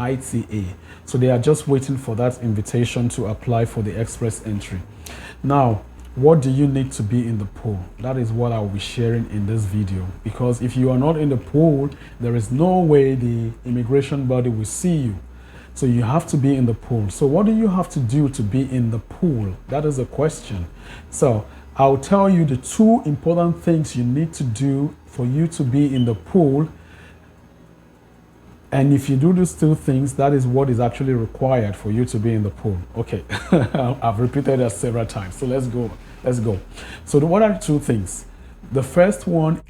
ITA. So they are just waiting for that invitation to apply for the express entry. Now, what do you need to be in the pool? That is what I will be sharing in this video, because if you are not in the pool, there is no way the immigration body will see you. So you have to be in the pool. So what do you have to do to be in the pool? That is the question. So I'll tell you the two important things you need to do for you to be in the pool. And if you do these two things, that is what is actually required for you to be in the pool. Okay, I've repeated that several times. So let's go. Let's go. So what are the two things? The first one.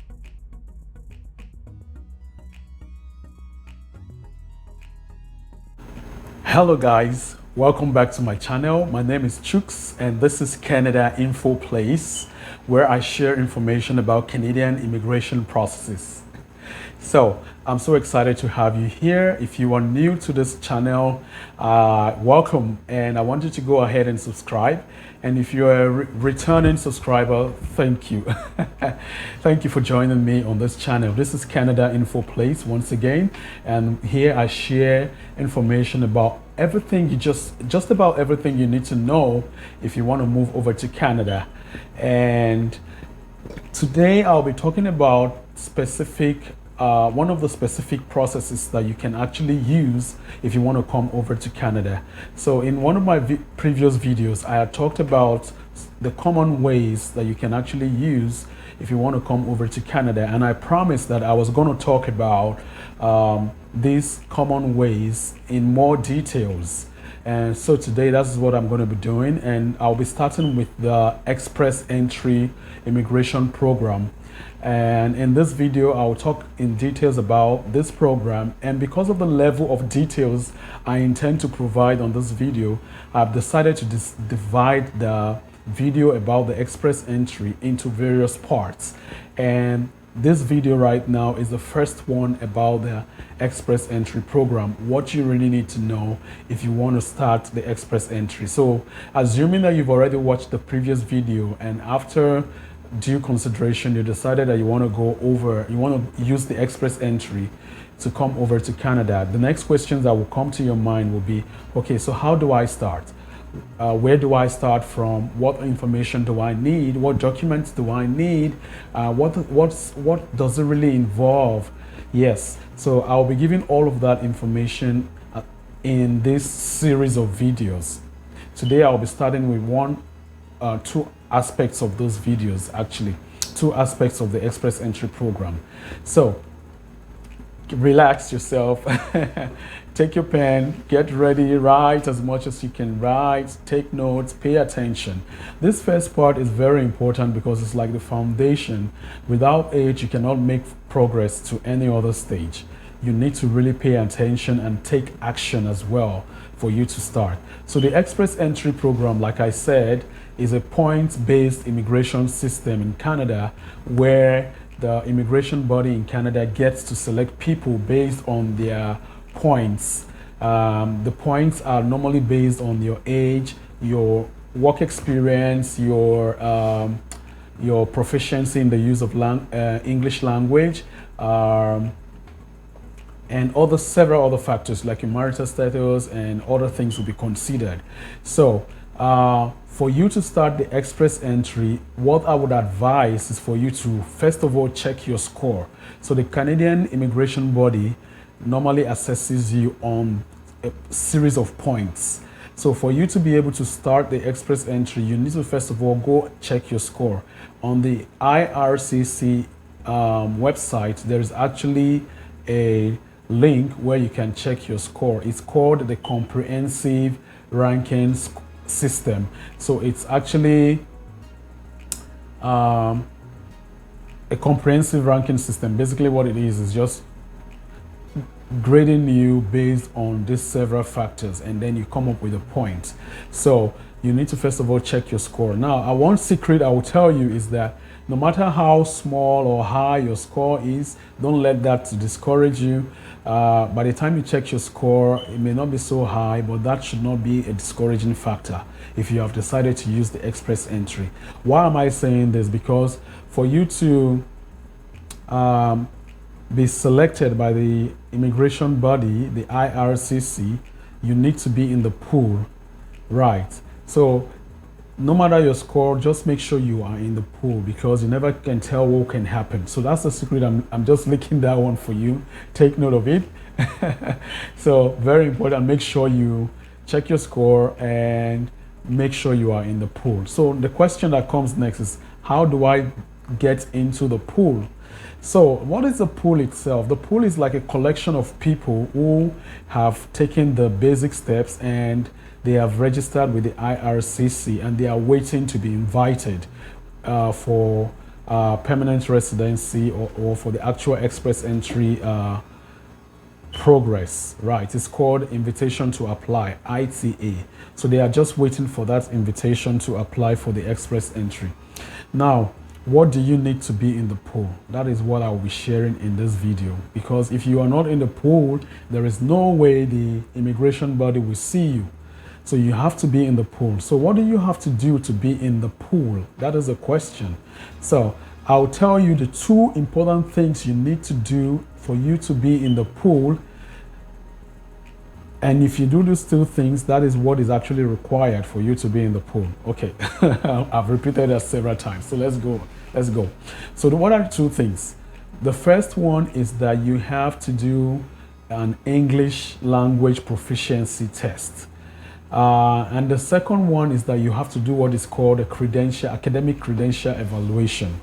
Hello guys, welcome back to my channel. My name is Chooks and this is Canada Info Place, where I share information about Canadian immigration processes. So I'm so excited to have you here. If you are new to this channel, welcome, and I want you to go ahead and subscribe. And if you're a returning subscriber, thank you. Thank you for joining me on this channel. This is Canada Info Place once again, and here I share information about everything just about everything you need to know if you want to move over to Canada. And today I'll be talking about one of the specific processes that you can actually use if you want to come over to Canada. So in one of my previous videos, I had talked about the common ways that you can actually use if you want to come over to Canada. And I promised that I was going to talk about these common ways in more details. And so today, that's what I'm going to be doing. And I'll be starting with the Express Entry Immigration Program. And in this video, I'll talk in details about this program. And because of the level of details I intend to provide on this video, I've decided to divide the video about the express entry into various parts. And this video right now is the first one about the express entry program, what you really need to know if you want to start the express entry. So assuming that you've already watched the previous video and after due consideration you decided that you want to use the express entry to come over to Canada, the next questions that will come to your mind will be, okay, so how do I start? Where do I start from? What information do I need? What documents do I need? What does it really involve? Yes, so I'll be giving all of that information in this series of videos. Today I'll be starting with two aspects of those videos, actually two aspects of the express entry program. So relax yourself, take your pen, get ready, write as much as you can write, take notes, pay attention. This first part is very important because it's like the foundation. Without it, you cannot make progress to any other stage. You need to really pay attention and take action as well for you to start. So the express entry program, like I said, is a points-based immigration system in Canada where the immigration body in Canada gets to select people based on their points. The points are normally based on your age, your work experience, your proficiency in the use of English language, and several other factors like your marital status and other things will be considered. So for you to start the express entry, what I would advise is for you to first of all check your score. So the Canadian immigration body normally assesses you on a series of points. So for you to be able to start the express entry, you need to first of all go check your score. On the IRCC website, there is actually a link where you can check your score. It's called the Comprehensive Ranking System. So it's actually a comprehensive ranking system. Basically what it is just grading you based on these several factors, and then you come up with a point. So you need to first of all check your score. Now, one secret I will tell you is that no matter how small or high your score is, don't let that discourage you. By the time you check your score, it may not be so high, but that should not be a discouraging factor if you have decided to use the express entry. Why am I saying this? Because for you to be selected by the immigration body, the IRCC, you need to be in the pool, right? So no matter your score, just make sure you are in the pool because you never can tell what can happen. So that's the secret. I'm just leaking that one for you. Take note of it. So very important. Make sure you check your score and make sure you are in the pool. So the question that comes next is, how do I get into the pool? So what is the pool itself? The pool is like a collection of people who have taken the basic steps and they have registered with the IRCC and they are waiting to be invited for permanent residency or for the actual express entry progress, right? It's called invitation to apply, ITA. So they are just waiting for that invitation to apply for the express entry. Now, what do you need to be in the pool? That is what I will be sharing in this video, because if you are not in the pool, there is no way the immigration body will see you. So you have to be in the pool. So what do you have to do to be in the pool? That is the question. So I'll tell you the two important things you need to do for you to be in the pool. And if you do these two things, that is what is actually required for you to be in the pool. Okay, I've repeated that several times. So let's go. So what are the two things? The first one is that you have to do an English language proficiency test. And the second one is that you have to do what is called a academic credential evaluation.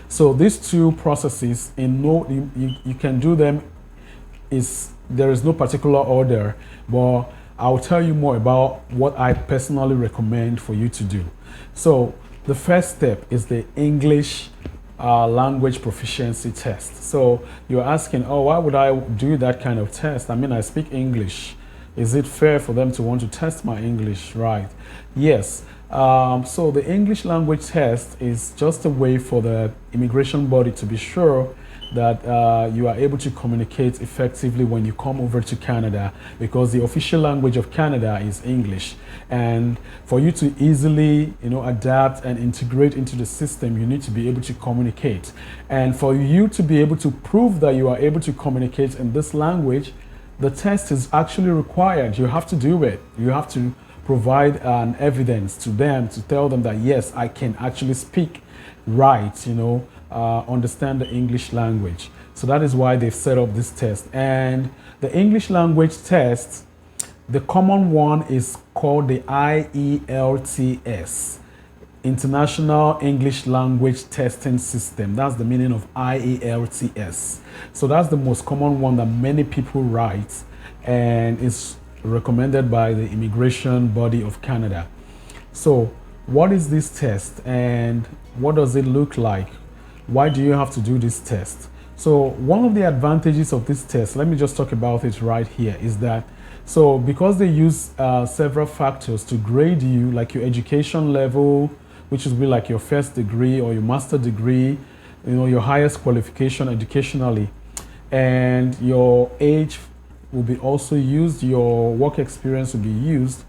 So these two processes, you can do them. There is no particular order, but I'll tell you more about what I personally recommend for you to do. So the first step is the English language proficiency test. So you're asking, oh, why would I do that kind of test? I mean, I speak English. Is it fair for them to want to test my English, right? Yes. So the English language test is just a way for the immigration body to be sure that you are able to communicate effectively when you come over to Canada, because the official language of Canada is English. And for you to easily, adapt and integrate into the system, you need to be able to communicate. And for you to be able to prove that you are able to communicate in this language, the test is actually required. You have to do it. You have to provide an evidence to them to tell them that, yes, I can actually speak right, understand the English language. So that is why they've set up this test. And the English language test, the common one is called the IELTS, International English Language Testing System. That's the meaning of IELTS. So that's the most common one that many people write, and is recommended by the immigration body of Canada. So what is this test and what does it look like? Why do you have to do this test? So one of the advantages of this test, let me just talk about it right here, is that because they use several factors to grade you, like your education level, which will be like your first degree or your master degree, your highest qualification educationally, and your age will be also used, your work experience will be used.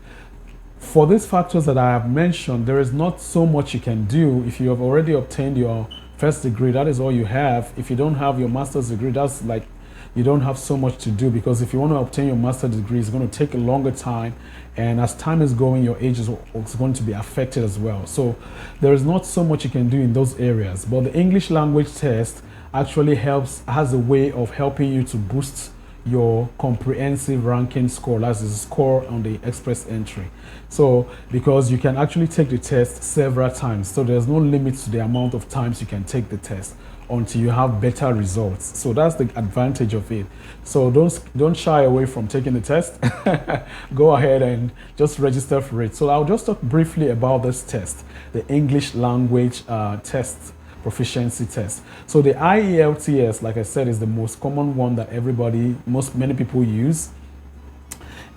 For these factors that I have mentioned, there is not so much you can do. If you have already obtained your first degree, that is all you have. If you don't have your master's degree, that's like you don't have so much to do, because if you want to obtain your master's degree, it's going to take a longer time, and as time is going, your age is going to be affected as well. So there is not so much you can do in those areas. But the English language test actually has a way of helping you to boost your comprehensive ranking score. That's the score on the express entry. So because you can actually take the test several times, so there's no limit to the amount of times you can take the test until you have better results. So that's the advantage of it. So don't shy away from taking the test. Go ahead and just register for it. So I'll just talk briefly about this test, the English language test, proficiency test. So the IELTS, like I said, is the most common one that many people use.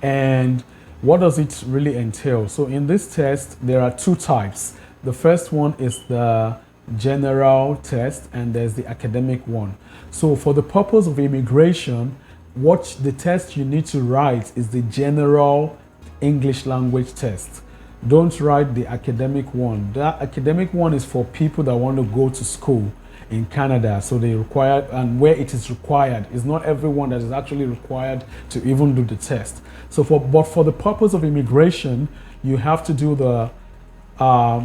And what does it really entail? So in this test, there are two types. The first one is the general test, and there's the academic one. So for the purpose of immigration, what the test you need to write is the general English language test. Don't write the academic one. The academic one is for people that want to go to school in Canada. So they require, and where it is required, it's not everyone that is actually required to even do the test. So but for the purpose of immigration, you have to do the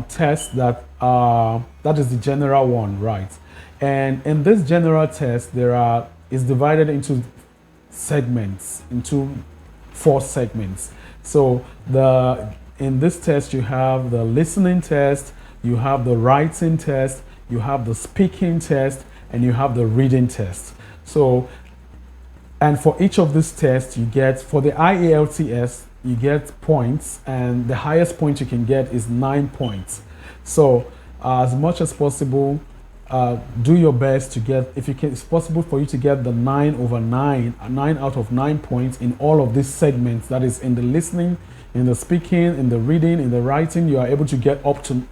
test that is the general one, right? And in this general test, is divided into segments, into 4 segments. So in this test, you have the listening test, you have the writing test, you have the speaking test, and you have the reading test. So, and for each of these tests, you get, for the IELTS, you get points, and the highest point you can get is 9 points. So, as much as possible, do your best to get, if you can, it's possible for you to get the 9 out of 9 points in all of these segments. That is, in the listening, in the speaking, in the reading, in the writing, you are able to get up to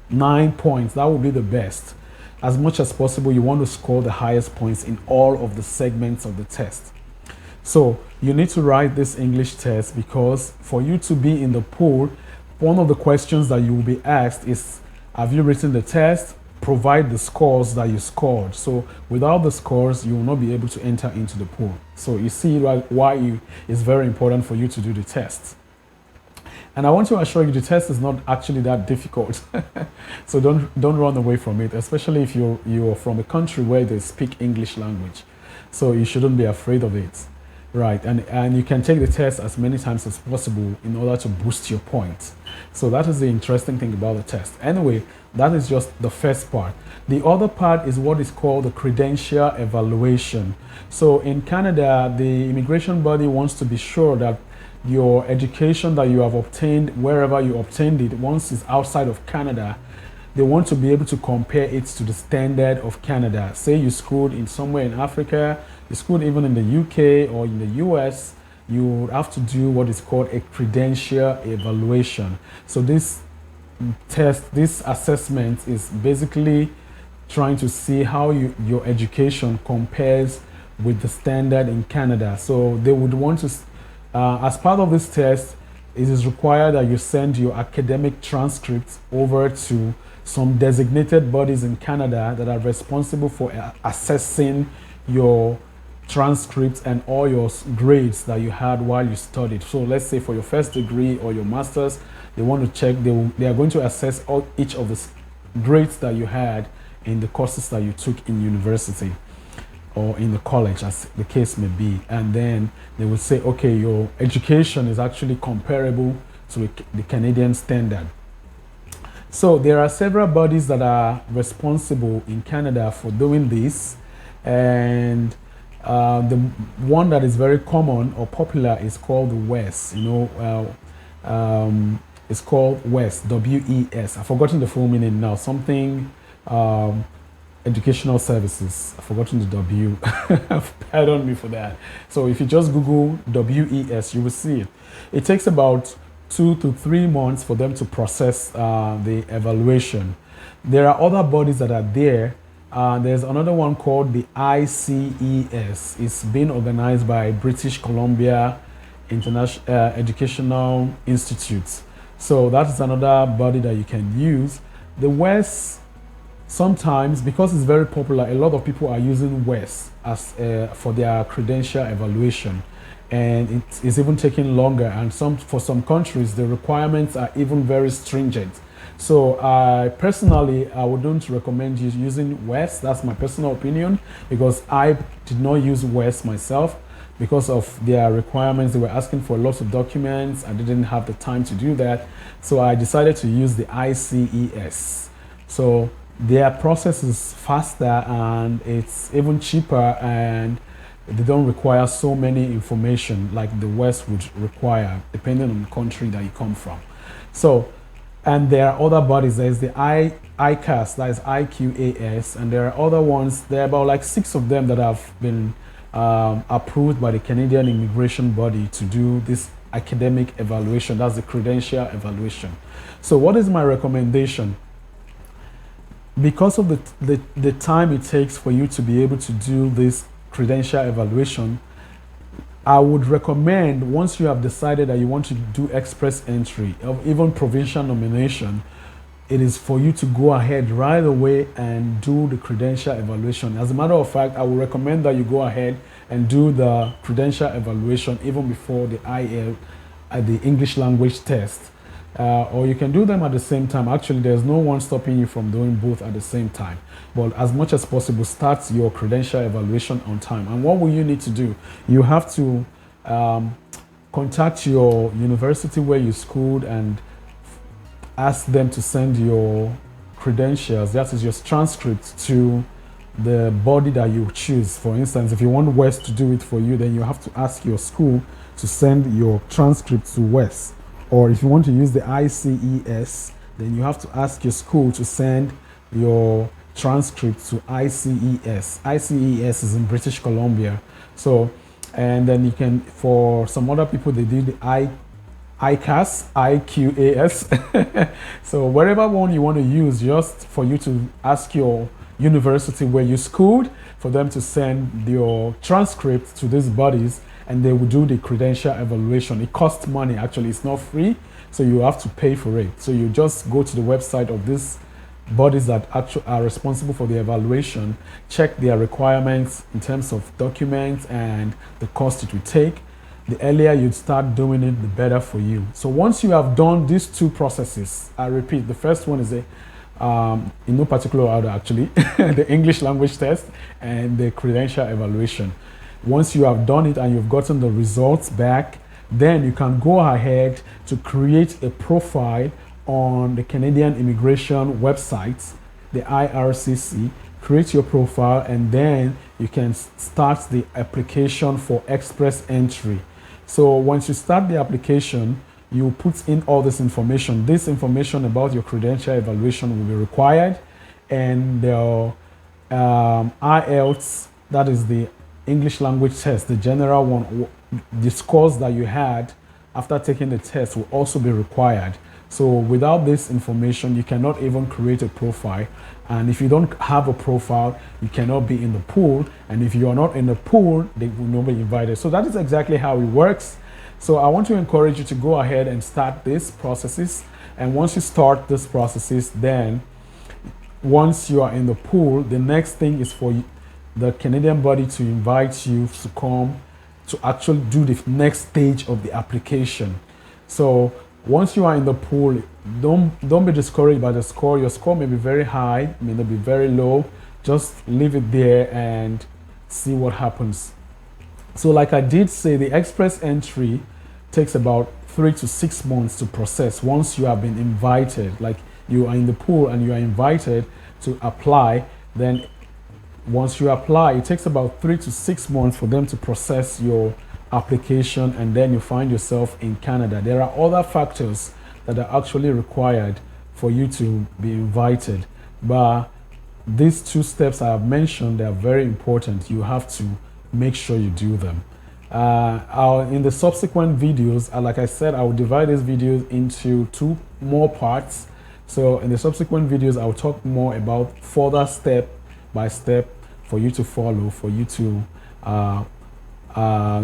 9 points. That would be the best. As much as possible, you want to score the highest points in all of the segments of the test. So you need to write this English test, because for you to be in the pool, one of the questions that you will be asked is, have you written the test? Provide the scores that you scored. So without the scores, you will not be able to enter into the pool. So you see why it's very important for you to do the test. And I want to assure you, the test is not actually that difficult. So don't run away from it, especially if you're from a country where they speak English language. So you shouldn't be afraid of it. Right, and you can take the test as many times as possible in order to boost your points. So that is the interesting thing about the test. Anyway, that is just the first part. The other part is what is called the credential evaluation. So in Canada, the immigration body wants to be sure that your education that you have obtained, wherever you obtained it, once it's outside of Canada, they want to be able to compare it to the standard of Canada. Say you schooled in somewhere in Africa, you schooled even in the UK or in the US, you would have to do what is called a credential evaluation. So this test, this assessment is basically trying to see how your education compares with the standard in Canada. So they would want to, as part of this test, it is required that you send your academic transcripts over to some designated bodies in Canada that are responsible for assessing your transcripts and all your grades that you had while you studied. So let's say for your first degree or your master's, they want to check, they are going to assess each of the grades that you had in the courses that you took in university or in the college, as the case may be. And then they will say, okay, your education is actually comparable to the Canadian standard. So there are several bodies that are responsible in Canada for doing this, and the one that is very common or popular is called the WES. It's called WES, WES. I've forgotten the full meaning now. Something educational services. I've forgotten the W. Pardon me for that. So if you just Google WES, you will see it. It takes about 2 to 3 months for them to process the evaluation. There are other bodies that are there. There's another one called the ICES. It's been organized by British Columbia International Educational Institutes. So that's another body that you can use. The WES, sometimes, because it's very popular, a lot of people are using WES as for their credential evaluation. And it is even taking longer, and for some countries the requirements are even very stringent. So personally, I wouldn't recommend you using WES. That's my personal opinion, because I did not use WES myself because of their requirements. They were asking for lots of documents. I didn't have the time to do that, so I decided to use the ICES. So their process is faster and it's even cheaper, and they don't require so many information like the WES would require, depending on the country that you come from. So, and there are other bodies. There's the ICAS, that is IQAS, and there are other ones. There are about like 6 of them that have been approved by the Canadian immigration body to do this academic evaluation. That's the credential evaluation. So what is my recommendation? Because of the time it takes for you to be able to do this credential evaluation, I would recommend, once you have decided that you want to do express entry or even provincial nomination, it is for you to go ahead right away and do the credential evaluation. As a matter of fact, I would recommend that you go ahead and do the credential evaluation even before the IELTS, the English language test. Or you can do them at the same time. Actually, there's no one stopping you from doing both at the same time. But as much as possible, start your credential evaluation on time. And what will you need to do? You have to contact your university where you schooled and ask them to send your credentials, that is your transcript, to the body that you choose. For instance, if you want West to do it for you, then you have to ask your school to send your transcript to West. Or if you want to use the ICES, then you have to ask your school to send your transcript to ICES. ICES is in British Columbia. So, and then you can, for some other people, they do the ICAS, IQAS. So whatever one you want to use, just for you to ask your university where you schooled for them to send your transcript to these bodies, and they will do the credential evaluation. It costs money, actually, it's not free, so you have to pay for it. So you just go to the website of these bodies that actually are responsible for the evaluation, check their requirements in terms of documents and the cost it will take. The earlier you start doing it, the better for you. So once you have done these two processes, I repeat, the first one is in no particular order actually, the English language test and the credential evaluation. Once you have done it and you've gotten the results back, then you can go ahead to create a profile on the Canadian immigration website, the IRCC. Create your profile, and then you can start the application for express entry. So once you start the application, you put in all this information. This information about your credential evaluation will be required, and the IELTS, that is the English language test, the general one, the scores that you had after taking the test will also be required. So without this information, you cannot even create a profile. And if you don't have a profile, you cannot be in the pool. And if you are not in the pool, they will not be invited. So that is exactly how it works. So I want to encourage you to go ahead and start these processes. And once you start these processes, then once you are in the pool, the next thing is for the Canadian body to invite you to come to actually do the next stage of the application. So once you are in the pool, don't be discouraged by the score. Your score may be very high, may not be very low. Just leave it there and see what happens. So like I did say, the express entry takes about 3 to 6 months to process once you have been invited. Like you are in the pool and you are invited to apply, then once you apply, it takes about 3 to 6 months for them to process your application, and then you find yourself in Canada. There are other factors that are actually required for you to be invited, but these 2 steps I have mentioned, they are very important. You have to make sure you do them. In the subsequent videos, like I said, I will divide these videos into 2 more parts. So in the subsequent videos, I will talk more about further step by step for you to follow, for you to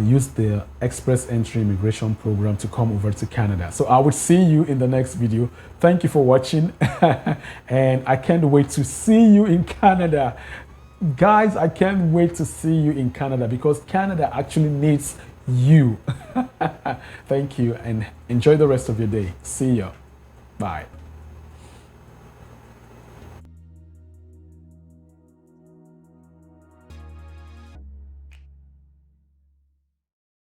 use the express entry immigration program to come over to Canada. So I will see you in the next video. Thank you for watching. And I can't wait to see you in Canada. Guys, I can't wait to see you in Canada, because Canada actually needs you. Thank you, and enjoy the rest of your day. See you. Bye.